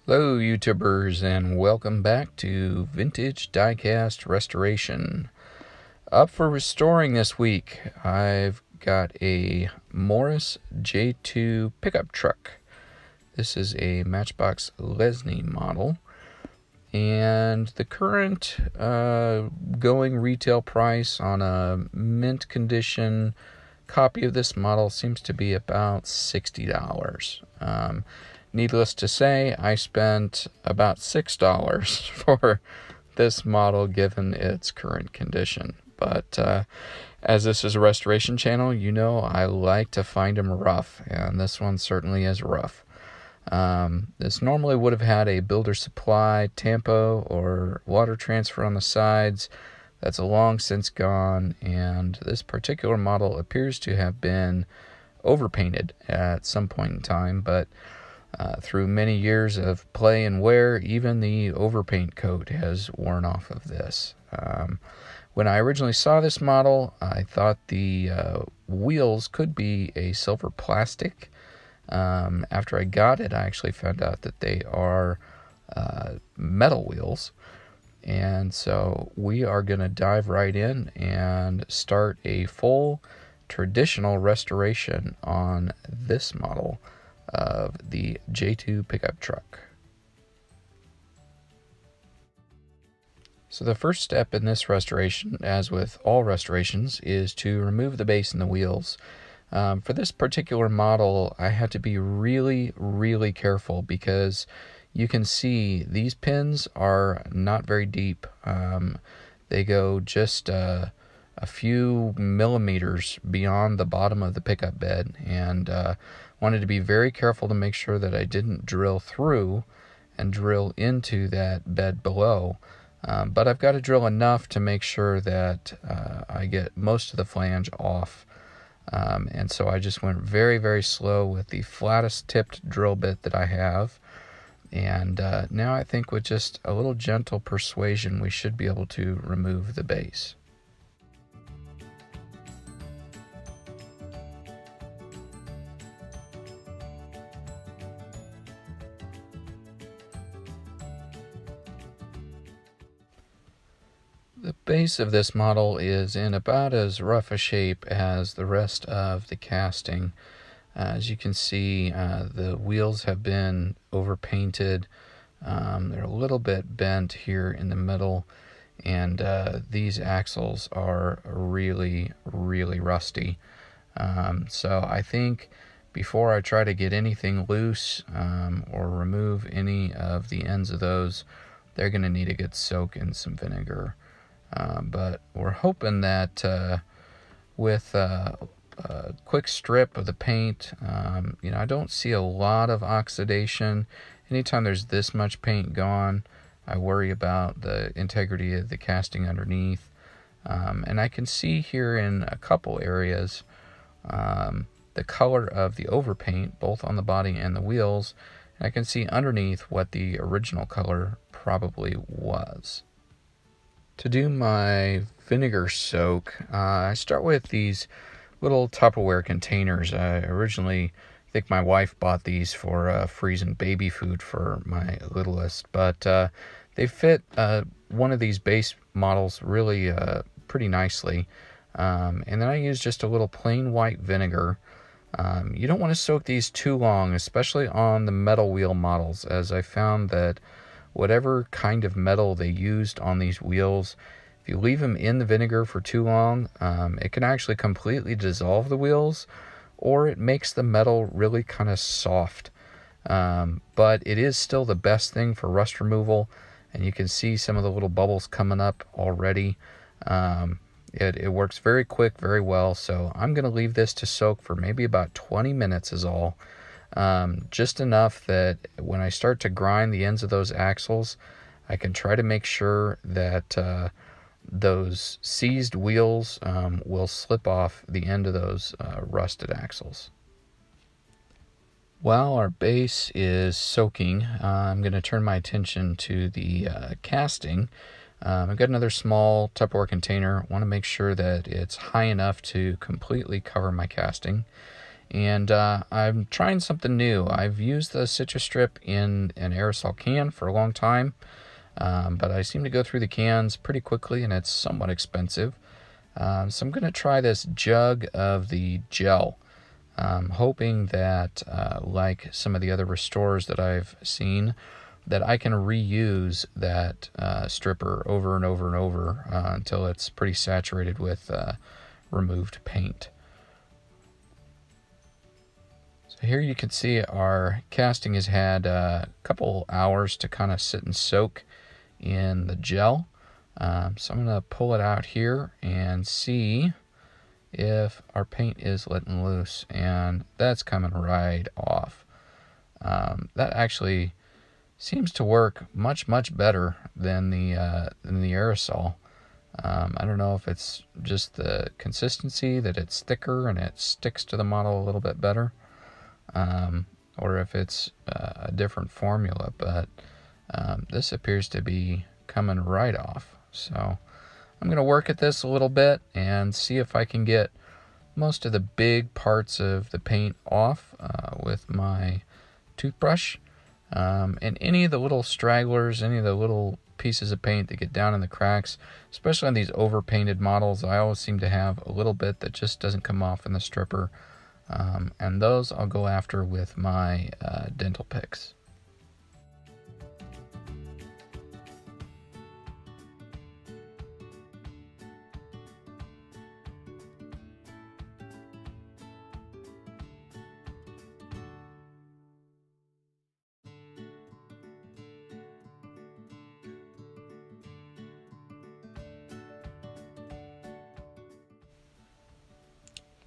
Hello YouTubers, and welcome back to Vintage Diecast Restoration. Up for restoring this week, I've got a Morris J2 pickup truck. This is a Matchbox Lesney model, and the current going retail price on a mint condition copy of this model seems to be about $60. Needless to say, I spent about $6 for this model given its current condition. But as this is a restoration channel, you know I like to find them rough, and this one certainly is rough. This normally would have had a builder supply tampo or water transfer on the sides. That's long since gone, and this particular model appears to have been overpainted at some point in time, but through many years of play and wear, even the overpaint coat has worn off of this. When I originally saw this model, I thought the wheels could be a silver plastic. After I got it, I actually found out that they are metal wheels. And so we are going to dive right in and start a full traditional restoration on this model of the J2 pickup truck. So the first step in this restoration, as with all restorations, is to remove the base and the wheels. For this particular model, I had to be really careful because you can see these pins are not very deep. They go just a few millimeters beyond the bottom of the pickup bed, and wanted to be very careful to make sure that I didn't drill through and drill into that bed below. But I've got to drill enough to make sure that I get most of the flange off. And so I just went very slow with the flattest tipped drill bit that I have. And now I think with just a little gentle persuasion, we should be able to remove the base. The base of this model is in about as rough a shape as the rest of the casting. As you can see, the wheels have been overpainted. They're a little bit bent here in the middle, and these axles are really rusty. So I think before I try to get anything loose or remove any of the ends of those, they're going to need a good soak in some vinegar. But we're hoping that with a quick strip of the paint, I don't see a lot of oxidation. Anytime there's this much paint gone, I worry about the integrity of the casting underneath. And I can see here in a couple areas the color of the overpaint, both on the body and the wheels. And I can see underneath what the original color probably was. To do my vinegar soak, I start with these little Tupperware containers. I think my wife bought these for freezing baby food for my littlest, but they fit one of these base models really pretty nicely. And then I use just a little plain white vinegar. You don't want to soak these too long, especially on the metal wheel models, as I found that whatever kind of metal they used on these wheels, if you leave them in the vinegar for too long, it can actually completely dissolve the wheels, or it makes the metal really kind of soft. But it is still the best thing for rust removal, and you can see some of the little bubbles coming up already. It works very quick, very well, so I'm going to leave this to soak for maybe about 20 minutes is all. Just enough that when I start to grind the ends of those axles, I can try to make sure that those seized wheels will slip off the end of those rusted axles. While our base is soaking, I'm going to turn my attention to the casting. I've got another small Tupperware container. I want to make sure that it's high enough to completely cover my casting. And I'm trying something new. I've used the Citrus Strip in an aerosol can for a long time, but I seem to go through the cans pretty quickly, and it's somewhat expensive. So I'm going to try this jug of the gel, hoping that, like some of the other restorers that I've seen, that I can reuse that stripper over and over and over until it's pretty saturated with removed paint. So here you can see our casting has had a couple hours to kind of sit and soak in the gel. So I'm going to pull it out here and see if our paint is letting loose, and that's coming right off. That actually seems to work much better than the aerosol. I don't know if it's just the consistency, that it's thicker and it sticks to the model a little bit better, or if it's a different formula, but this appears to be coming right off. So I'm going to work at this a little bit and see if I can get most of the big parts of the paint off with my toothbrush. And any of the little stragglers, any of the little pieces of paint that get down in the cracks, especially on these over-painted models, I always seem to have a little bit that just doesn't come off in the stripper. And those I'll go after with my dental picks.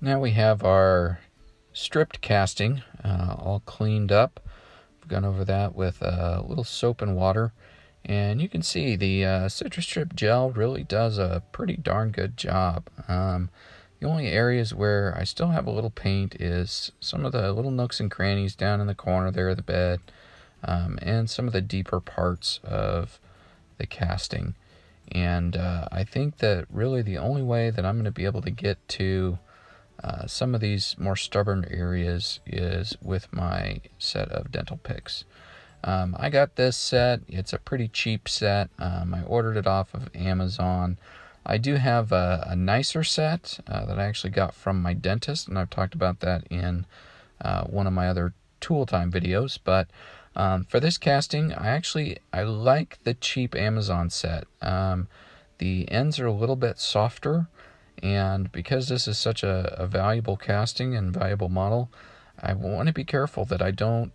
Now we have our stripped casting all cleaned up. I've gone over that with a little soap and water, and you can see the Citrus Strip gel really does a pretty darn good job. The only areas where I still have a little paint is some of the little nooks and crannies down in the corner there of the bed, and some of the deeper parts of the casting. And I think that really the only way that I'm going to be able to get to some of these more stubborn areas is with my set of dental picks. I got this set. It's a pretty cheap set. I ordered it off of Amazon. I do have a nicer set that I actually got from my dentist, and I've talked about that in one of my other tool time videos. But for this casting, I like the cheap Amazon set. The ends are a little bit softer, and because this is such a valuable casting and valuable model, I want to be careful that I don't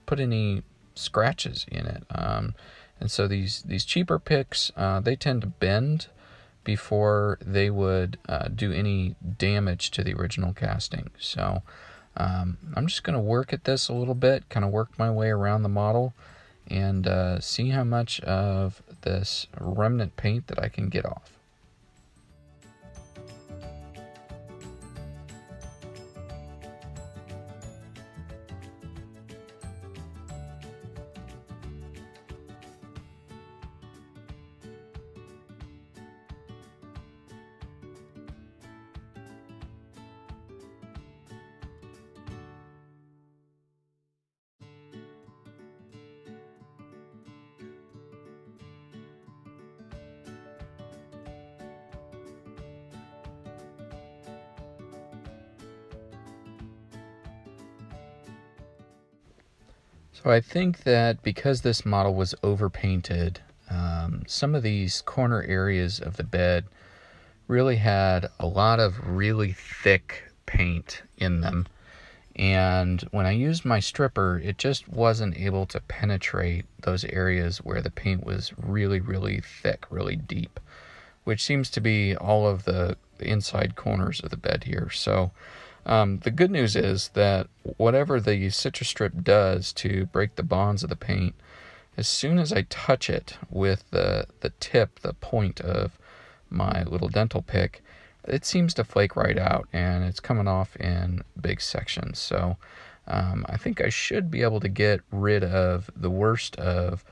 put any scratches in it. And so these cheaper picks, they tend to bend before they would do any damage to the original casting. So I'm just going to work at this a little bit, kind of work my way around the model, and see how much of this remnant paint that I can get off. So I think that because this model was overpainted, some of these corner areas of the bed really had a lot of really thick paint in them. And when I used my stripper, it just wasn't able to penetrate those areas where the paint was really thick, really deep, which seems to be all of the inside corners of the bed here. So the good news is that whatever the Citrus Strip does to break the bonds of the paint, as soon as I touch it with the tip, the point of my little dental pick, it seems to flake right out, and it's coming off in big sections. So I think I should be able to get rid of the worst of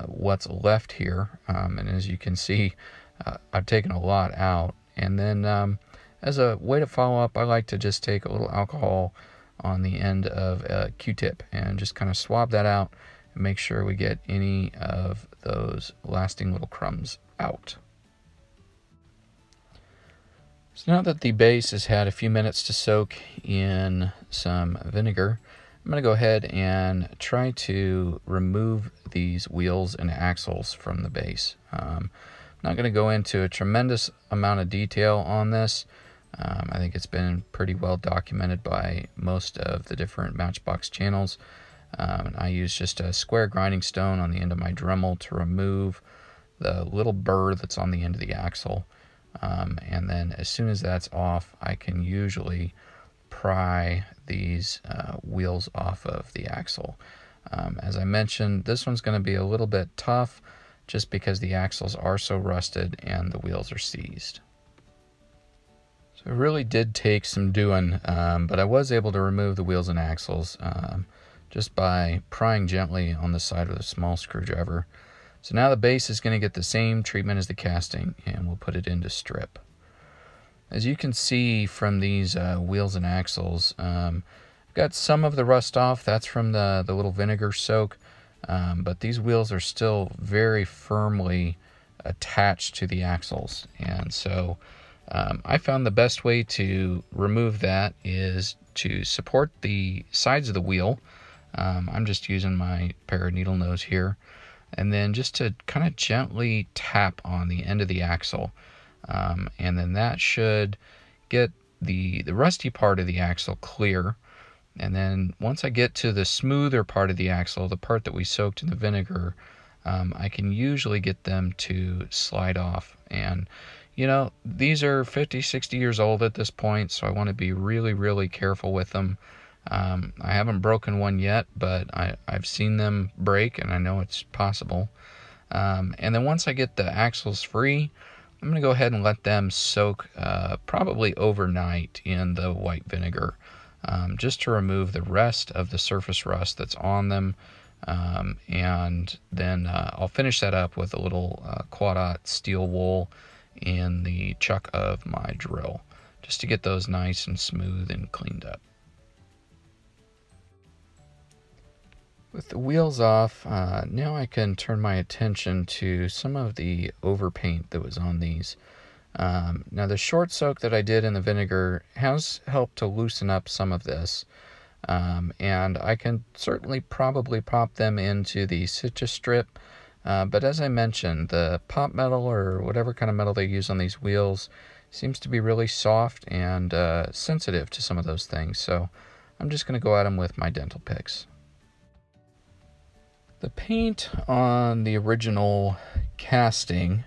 what's left here. And as you can see, I've taken a lot out. And then As a way to follow up, I like to just take a little alcohol on the end of a Q-tip and just kind of swab that out and make sure we get any of those lasting little crumbs out. So now that the base has had a few minutes to soak in some vinegar, I'm going to go ahead and try to remove these wheels and axles from the base. I'm not going to go into a tremendous amount of detail on this. I think it's been pretty well documented by most of the different Matchbox channels. And I use just a square grinding stone on the end of my Dremel to remove the little burr that's on the end of the axle. And then as soon as that's off, I can usually pry these wheels off of the axle. As I mentioned, this one's going to be a little bit tough just because the axles are so rusted and the wheels are seized. So it really did take some doing, but I was able to remove the wheels and axles just by prying gently on the side with a small screwdriver. So now the base is going to get the same treatment as the casting, and we'll put it into strip. As you can see from these wheels and axles, got some of the rust off. That's from the little vinegar soak, but these wheels are still very firmly attached to the axles. And so I found the best way to remove that is to support the sides of the wheel. I'm just using my pair of needle nose here. And then just to kind of gently tap on the end of the axle. And then that should get the rusty part of the axle clear. And then once I get to the smoother part of the axle, the part that we soaked in the vinegar, I can usually get them to slide off. And, you know, these are 50, 60 years old at this point, so I want to be really, really careful with them. I haven't broken one yet, but I've seen them break, and I know it's possible. And then once I get the axles free, I'm going to go ahead and let them soak probably overnight in the white vinegar, just to remove the rest of the surface rust that's on them. And then I'll finish that up with a little quad-aught steel wool in the chuck of my drill, just to get those nice and smooth and cleaned up. With the wheels off, now I can turn my attention to some of the overpaint that was on these. Now the short soak that I did in the vinegar has helped to loosen up some of this, and I can certainly probably pop them into the Citrastrip, but as I mentioned, the pop metal or whatever kind of metal they use on these wheels seems to be really soft and sensitive to some of those things, so I'm just going to go at them with my dental picks. The paint on the original casting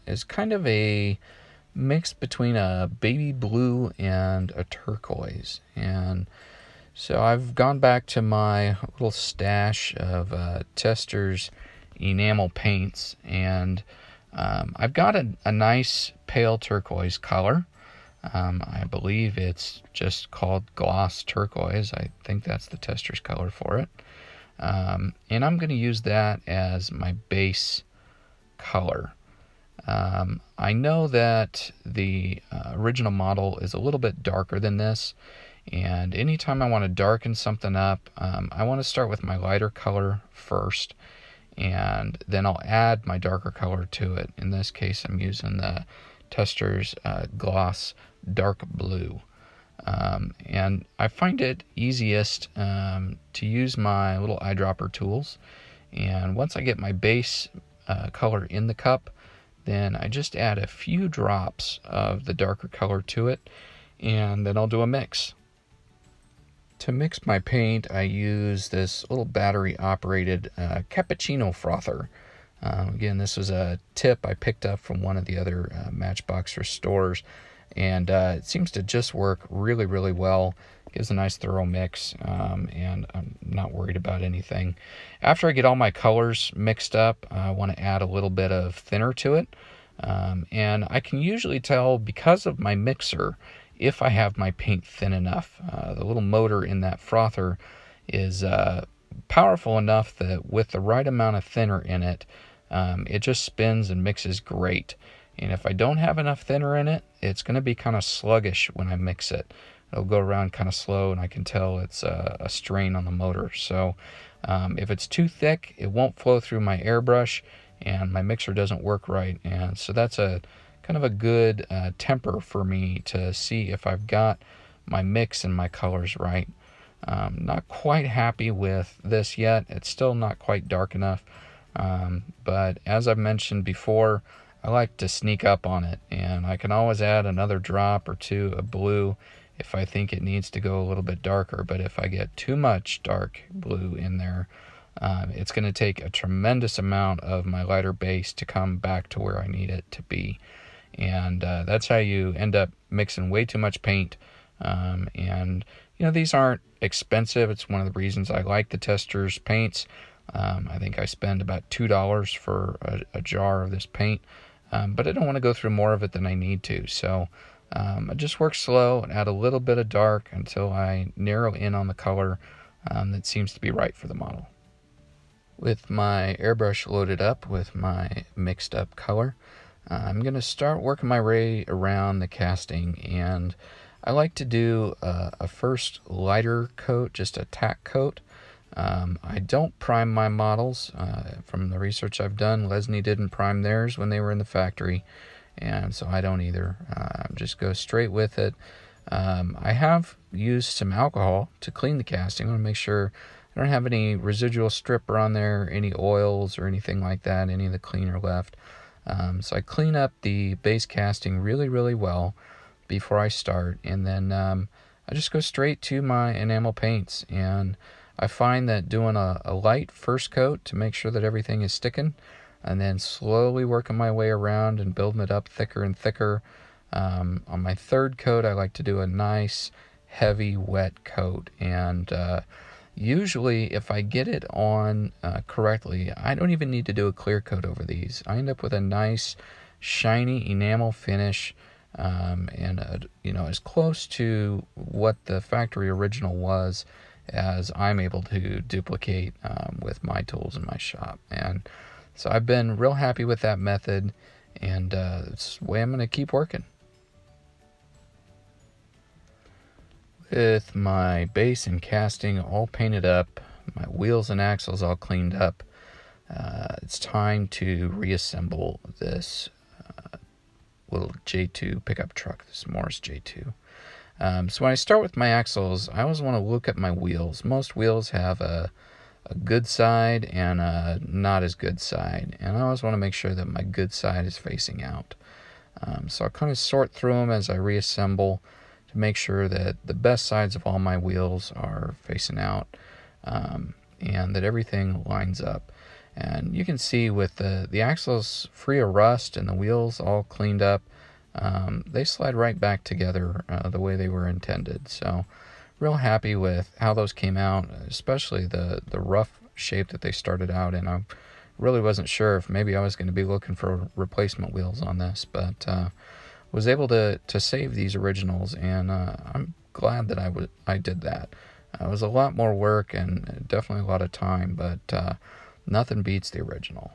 is kind of a mix between a baby blue and a turquoise. And so I've gone back to my little stash of Testors enamel paints, and I've got a nice pale turquoise color. I believe it's just called gloss turquoise. I think that's the Testors color for it. And I'm going to use that as my base color. I know that the original model is a little bit darker than this, and anytime I want to darken something up, I want to start with my lighter color first, and then I'll add my darker color to it. In this case, I'm using the Testors Gloss Dark Blue. And I find it easiest to use my little eyedropper tools, and once I get my base color in the cup, then I just add a few drops of the darker color to it, and then I'll do a mix. To mix my paint, I use this little battery operated cappuccino frother. Again, this was a tip I picked up from one of the other Matchbox stores, and it seems to just work really, really well. Gives a nice thorough mix, and I'm not worried about anything. After I get all my colors mixed up, I want to add a little bit of thinner to it, and I can usually tell because of my mixer if I have my paint thin enough. The little motor in that frother is powerful enough that with the right amount of thinner in it, it just spins and mixes great. And if I don't have enough thinner in it, it's going to be kind of sluggish when I mix it. It'll go around kind of slow, and I can tell it's a strain on the motor. So if it's too thick, it won't flow through my airbrush, and my mixer doesn't work right. And so that's a kind of a good temper for me to see if I've got my mix and my colors right. Not quite happy with this yet. It's still not quite dark enough. But as I've mentioned before, I like to sneak up on it, and I can always add another drop or two of blue if I think it needs to go a little bit darker. But if I get too much dark blue in there, it's going to take a tremendous amount of my lighter base to come back to where I need it to be. And that's how you end up mixing way too much paint. And these aren't expensive. It's one of the reasons I like the Testors paints. I think I spend about $2 for a jar of this paint, but I don't want to go through more of it than I need to. So I just work slow and add a little bit of dark until I narrow in on the color that seems to be right for the model. With my airbrush loaded up with my mixed up color, I'm going to start working my way around the casting, and I like to do a first lighter coat, just a tack coat. I don't prime my models. From the research I've done, Lesney didn't prime theirs when they were in the factory, and so I don't either. Just go straight with it. I have used some alcohol to clean the casting. I want to make sure I don't have any residual stripper on there, any oils or anything like that, any of the cleaner left. So I clean up the base casting really, really well before I start, and then I just go straight to my enamel paints. And I find that doing a light first coat to make sure that everything is sticking, and then slowly working my way around and building it up thicker and thicker. On my third coat, I like to do a nice heavy wet coat, and usually if I get it on correctly, I don't even need to do a clear coat over these. I end up with a nice shiny enamel finish, and as close to what the factory original was as I'm able to duplicate with my tools in my shop. And so I've been real happy with that method, and it's the way I'm going to keep working. With my base and casting all painted up, my wheels and axles all cleaned up, it's time to reassemble this little J2 pickup truck, this Morris J2. So when I start with my axles, I always want to look at my wheels. Most wheels have a good side and a not as good side, and I always want to make sure that my good side is facing out. So I'll kind of sort through them as I reassemble to make sure that the best sides of all my wheels are facing out, and that everything lines up. And you can see with the axles free of rust and the wheels all cleaned up, they slide right back together the way they were intended. So real happy with how those came out, especially the rough shape that they started out in. I really wasn't sure if maybe I was going to be looking for replacement wheels on this, but was able to save these originals, and I'm glad that I did that. It was a lot more work and definitely a lot of time, but nothing beats the original.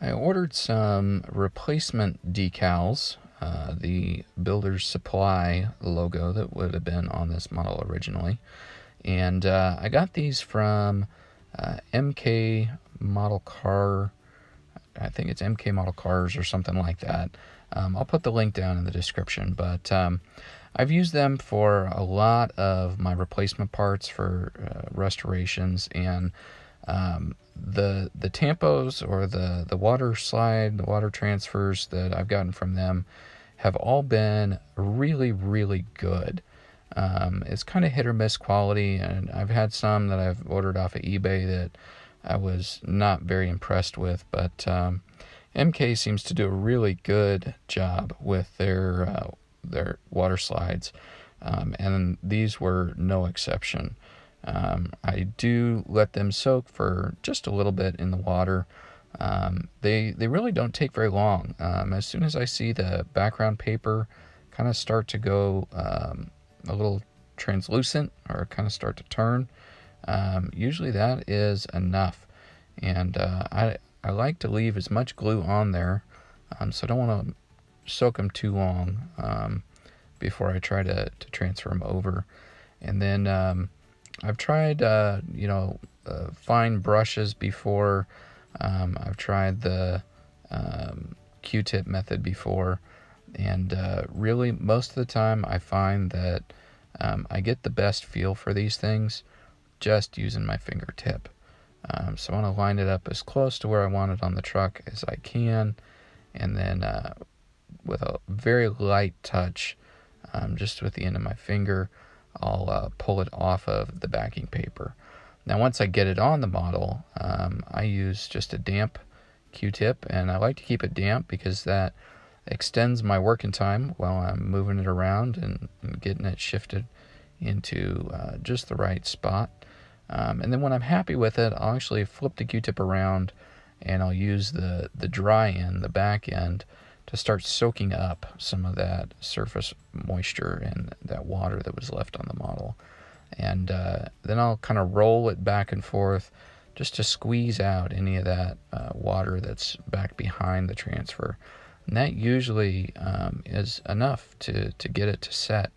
I ordered some replacement decals, the Builder's Supply logo that would have been on this model originally. And I got these from MK Model Car, I think it's MK Model Cars or something like that. I'll put the link down in the description, but I've used them for a lot of my replacement parts for restorations, and the tampos or the water slide, the water transfers that I've gotten from them have all been really, really good. It's kind of hit or miss quality, and I've had some that I've ordered off of eBay that I was not very impressed with, but MK seems to do a really good job with their water slides, and these were no exception. I do let them soak for just a little bit in the water, They really don't take very long. As soon as I see the background paper kind of start to go a little translucent or kind of start to turn, usually that is enough. And I like to leave as much glue on there, so I don't want to soak them too long before I try to transfer them over. And then I've tried, fine brushes before. I've tried the Q-tip method before, and really most of the time I find that I get the best feel for these things just using my fingertip. So I want to line it up as close to where I want it on the truck as I can, and then with a very light touch, just with the end of my finger, I'll pull it off of the backing paper. Now once I get it on the model, I use just a damp Q-tip, and I like to keep it damp because that extends my working time while I'm moving it around and getting it shifted into just the right spot. And then when I'm happy with it, I'll actually flip the Q-tip around and I'll use the dry end, the back end, to start soaking up some of that surface moisture and that water that was left on the model. And then I'll kind of roll it back and forth just to squeeze out any of that water that's back behind the transfer. And that usually is enough to get it to set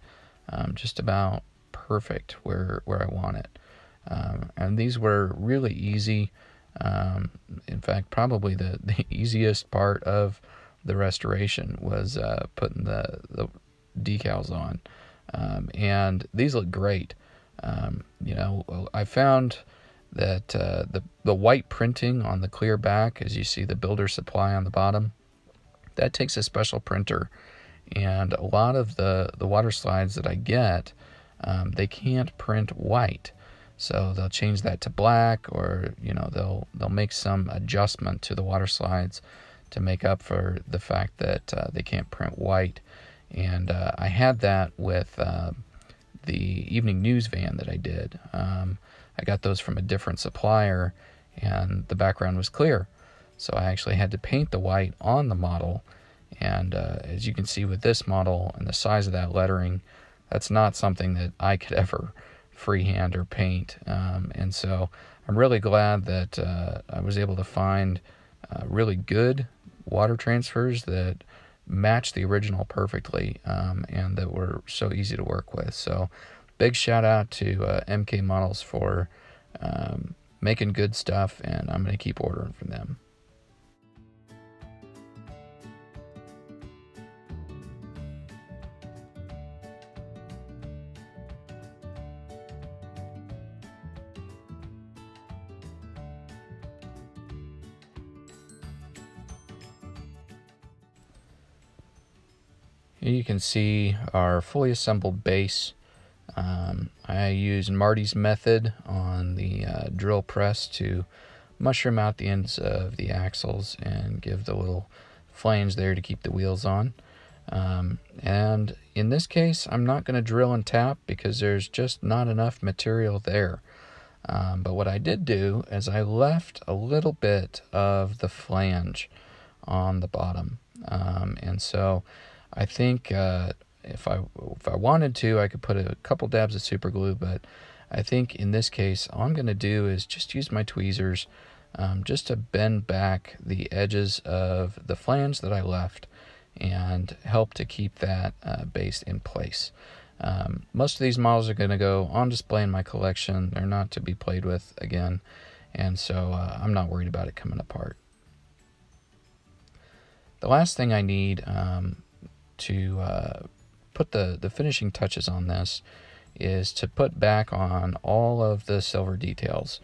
just about perfect where I want it. And these were really easy. In fact, probably the easiest part of the restoration was putting the decals on. And these look great. I found that the white printing on the clear back, as you see the builder supply on the bottom, that takes a special printer. And a lot of the water slides that I get, they can't print white. So they'll change that to black, or they'll make some adjustment to the water slides to make up for the fact that they can't print white. And I had that with the evening news van that I did. I got those from a different supplier, and the background was clear. So I actually had to paint the white on the model. And as you can see with this model and the size of that lettering, that's not something that I could ever freehand or paint. And so I'm really glad that I was able to find really good water transfers that match the original perfectly, and that were so easy to work with. So big shout out to MK Models for making good stuff, and I'm going to keep ordering from them. Here you can see our fully assembled base. I use Marty's method on the drill press to mushroom out the ends of the axles and give the little flange there to keep the wheels on. And in this case, I'm not going to drill and tap because there's just not enough material there. But what I did do is I left a little bit of the flange on the bottom. And so I think if I wanted to, I could put a couple dabs of super glue, but I think in this case, all I'm going to do is just use my tweezers just to bend back the edges of the flange that I left and help to keep that base in place. Most of these models are going to go on display in my collection. They're not to be played with again, and so I'm not worried about it coming apart. The last thing I need to put the finishing touches on this is to put back on all of the silver details.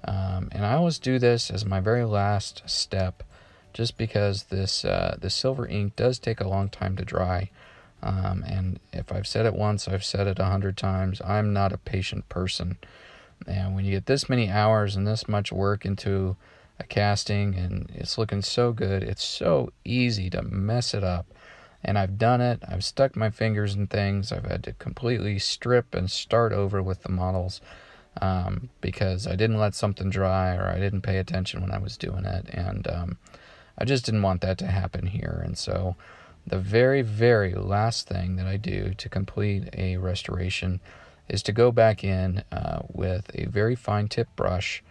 And I always do this as my very last step, just because this the silver ink does take a long time to dry. And if I've said it once, I've said it 100 times. I'm not a patient person. And when you get this many hours and this much work into a casting and it's looking so good, it's so easy to mess it up. And I've done it. I've stuck my fingers in things. I've had to completely strip and start over with the models. because I didn't let something dry or I didn't pay attention when I was doing it. And I just didn't want that to happen here. And so the very, very last thing that I do to complete a restoration is to go back in with a very fine tip brush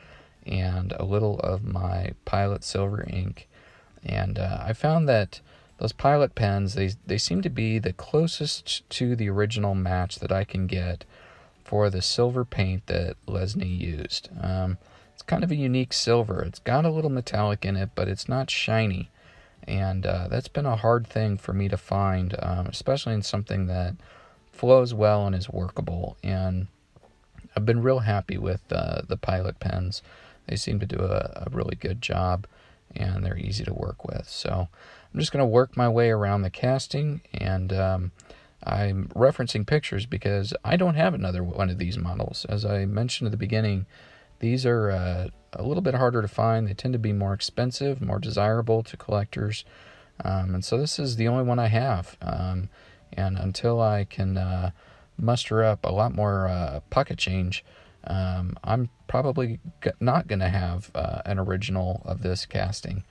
and a little of my Pilot Silver ink. And I found that those Pilot pens, they seem to be the closest to the original match that I can get for the silver paint that Lesney used. It's kind of a unique silver. It's got a little metallic in it, but it's not shiny. And that's been a hard thing for me to find, especially in something that flows well and is workable. And I've been real happy with the Pilot pens. They seem to do a really good job, and they're easy to work with. So I'm just going to work my way around the casting, and I'm referencing pictures because I don't have another one of these models. As I mentioned at the beginning, these are a little bit harder to find. They tend to be more expensive, more desirable to collectors. And so this is the only one I have. And until I can muster up a lot more pocket change, I'm probably not going to have an original of this casting.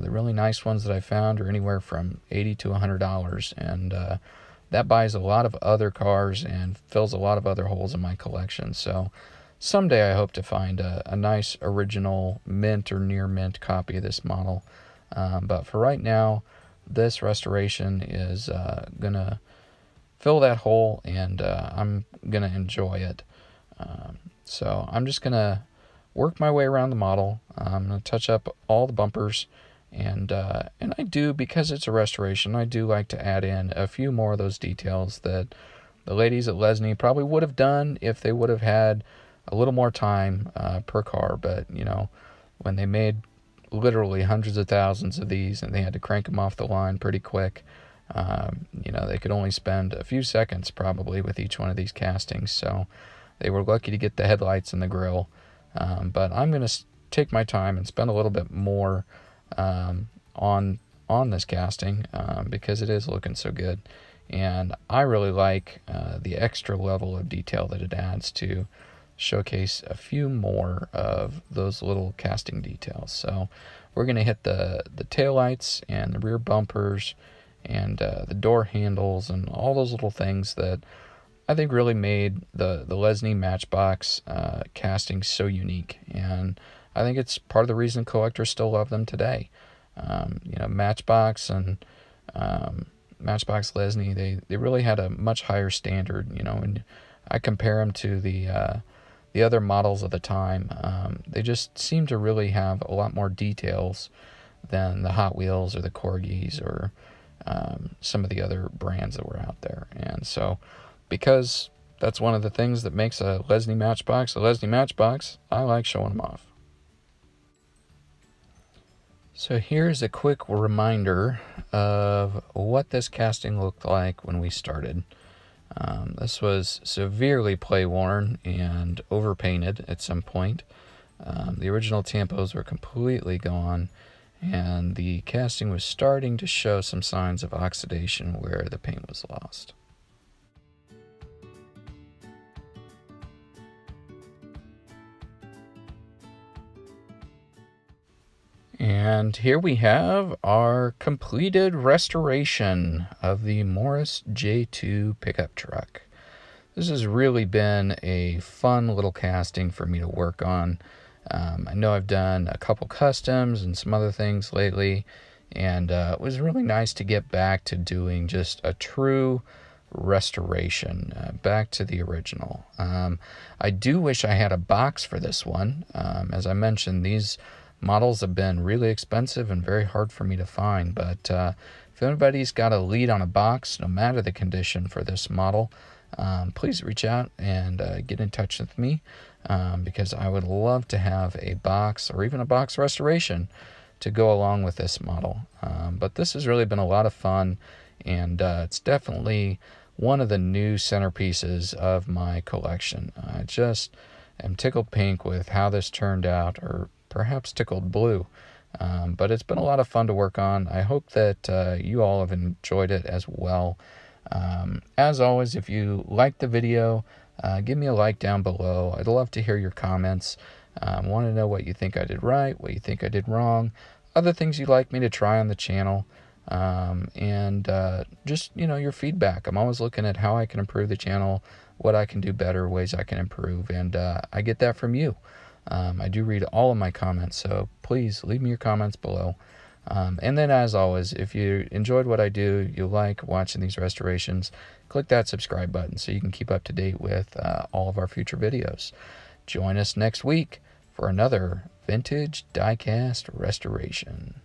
The really nice ones that I found are anywhere from $80 to $100, and that buys a lot of other cars and fills a lot of other holes in my collection. So someday I hope to find a nice original mint or near mint copy of this model. But for right now, this restoration is going to fill that hole, and I'm going to enjoy it. So I'm just going to work my way around the model. I'm going to touch up all the bumpers, and I do, because it's a restoration, I do like to add in a few more of those details that the ladies at Lesney probably would have done if they would have had a little more time per car. But, you know, when they made literally hundreds of thousands of these and they had to crank them off the line pretty quick, you know, they could only spend a few seconds probably with each one of these castings. So they were lucky to get the headlights and the grill. But I'm going to take my time and spend a little bit more on this casting because it is looking so good. And I really like the extra level of detail that it adds to showcase a few more of those little casting details. So we're going to hit the taillights and the rear bumpers and the door handles and all those little things that I think really made the Lesney Matchbox casting so unique. And I think it's part of the reason collectors still love them today. You know, Matchbox and Matchbox Lesney, they really had a much higher standard. You know, and I compare them to the other models of the time. They just seem to really have a lot more details than the Hot Wheels or the Corgis or some of the other brands that were out there. And so, because that's one of the things that makes a Lesney Matchbox, I like showing them off. So here's a quick reminder of what this casting looked like when we started. This was severely play-worn and overpainted at some point. The original tampos were completely gone, and the casting was starting to show some signs of oxidation where the paint was lost. And here we have our completed restoration of the Morris J2 pickup truck. This has really been a fun little casting for me to work on. I know I've done a couple customs and some other things lately, and it was really nice to get back to doing just a true restoration, back to the original. I do wish I had a box for this one. As I mentioned, these models have been really expensive and very hard for me to find, but if anybody's got a lead on a box, no matter the condition for this model, please reach out and get in touch with me, because I would love to have a box or even a box restoration to go along with this model. But this has really been a lot of fun, and it's definitely one of the new centerpieces of my collection. I just am tickled pink with how this turned out, or perhaps tickled blue. But it's been a lot of fun to work on. I hope that you all have enjoyed it as well. As always, if you like the video, give me a like down below. I'd love to hear your comments. Want to know what you think I did right, what you think I did wrong, other things you'd like me to try on the channel, and just, your feedback. I'm always looking at how I can improve the channel, what I can do better, ways I can improve, and I get that from you. I do read all of my comments, so please leave me your comments below. And then, as always, if you enjoyed what I do, you like watching these restorations, click that subscribe button so you can keep up to date with all of our future videos. Join us next week for another vintage die-cast restoration.